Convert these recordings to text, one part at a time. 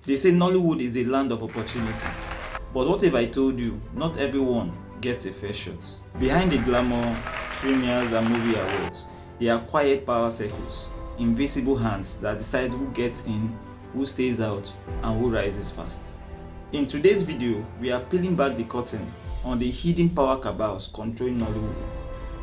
They say Nollywood is a land of opportunity. But what if I told you not everyone gets a fair shot? Behind the glamour, premieres and movie awards, there are quiet power circles, invisible hands that decide who gets in, who stays out, and who rises fast. In today's video, we are peeling back the curtain on the hidden power cabals controlling Nollywood.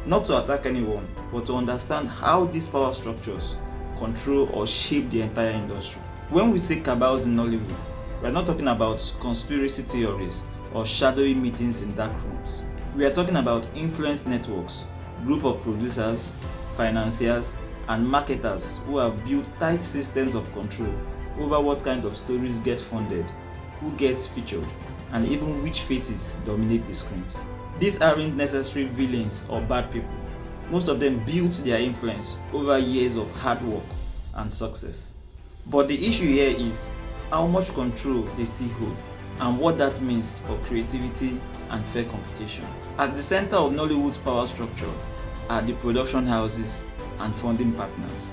Not to attack anyone, but to understand how these power structures control or shape the entire industry. When we say cabals in Nollywood, we are not talking about conspiracy theories or shadowy meetings in dark rooms. We are talking about influence networks, group of producers, financiers, and marketers who have built tight systems of control over what kind of stories get funded, who gets featured, and even which faces dominate the screens. These aren't necessarily villains or bad people. Most of them built their influence over years of hard work and success. But the issue here is how much control they still hold and what that means for creativity and fair competition. At the center of Nollywood's power structure are the production houses and funding partners.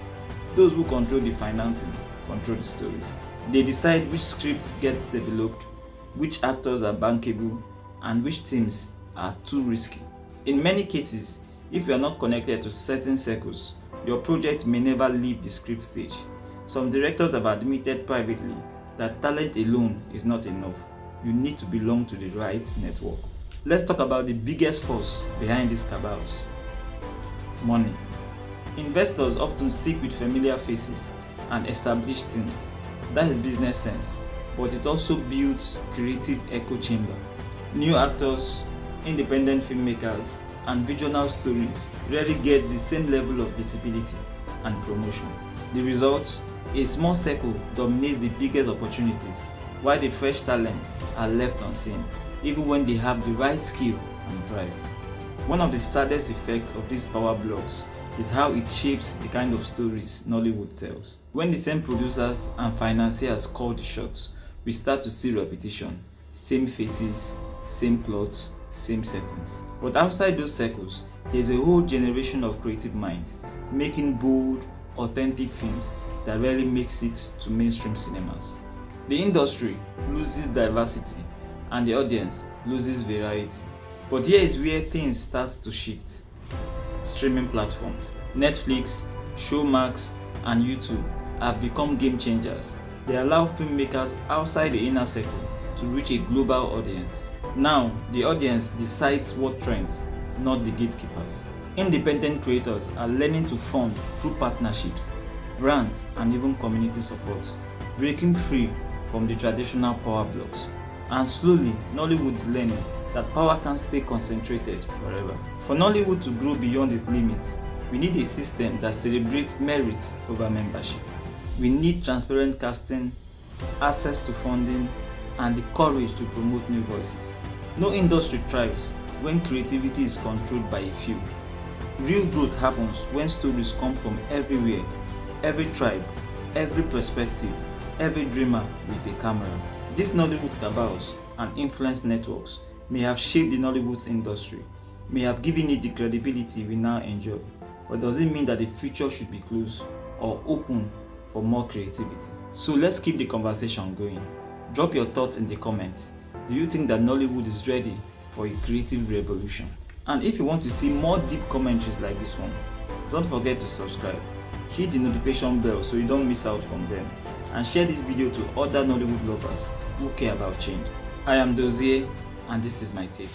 Those who control the financing control the stories. They decide which scripts get developed, which actors are bankable, and which teams are too risky. In many cases, if you are not connected to certain circles, your project may never leave the script stage. Some directors have admitted privately that talent alone is not enough. You need to belong to the right network. Let's talk about the biggest force behind these cabals. Money. Investors often stick with familiar faces and established teams. That is business sense, but it also builds creative echo chamber. New actors, independent filmmakers, and regional stories rarely get the same level of visibility and promotion. The result? A small circle dominates the biggest opportunities, while the fresh talent are left unseen, even when they have the right skill and drive. One of the saddest effects of these power blocks is how it shapes the kind of stories Nollywood tells. When the same producers and financiers call the shots, we start to see repetition, same faces, same plots, same settings. But outside those circles, there's a whole generation of creative minds making bold, authentic films that rarely makes it to mainstream cinemas. The industry loses diversity and the audience loses variety. But here is where things start to shift. Streaming platforms, Netflix, Showmax, and YouTube have become game changers. They allow filmmakers outside the inner circle to reach a global audience. Now, the audience decides what trends, not the gatekeepers. Independent creators are learning to fund through partnerships, grants, and even community support, breaking free from the traditional power blocks. And slowly, Nollywood is learning that power can't stay concentrated forever. For Nollywood to grow beyond its limits, we need a system that celebrates merit over membership. We need transparent casting, access to funding, and the courage to promote new voices. No industry thrives when creativity is controlled by a few. Real growth happens when stories come from everywhere, every tribe, every perspective, every dreamer with a camera. These Nollywood cabals and influence networks may have shaped the Nollywood industry, may have given it the credibility we now enjoy, but does it mean that the future should be closed or open for more creativity? So let's keep the conversation going. Drop your thoughts in the comments. Do you think that Nollywood is ready for a creative revolution? And if you want to see more deep commentaries like this one, don't forget to subscribe. Hit the notification bell so you don't miss out from them. And share this video to other Nollywood lovers who care about change. I am Dozier, and this is my take.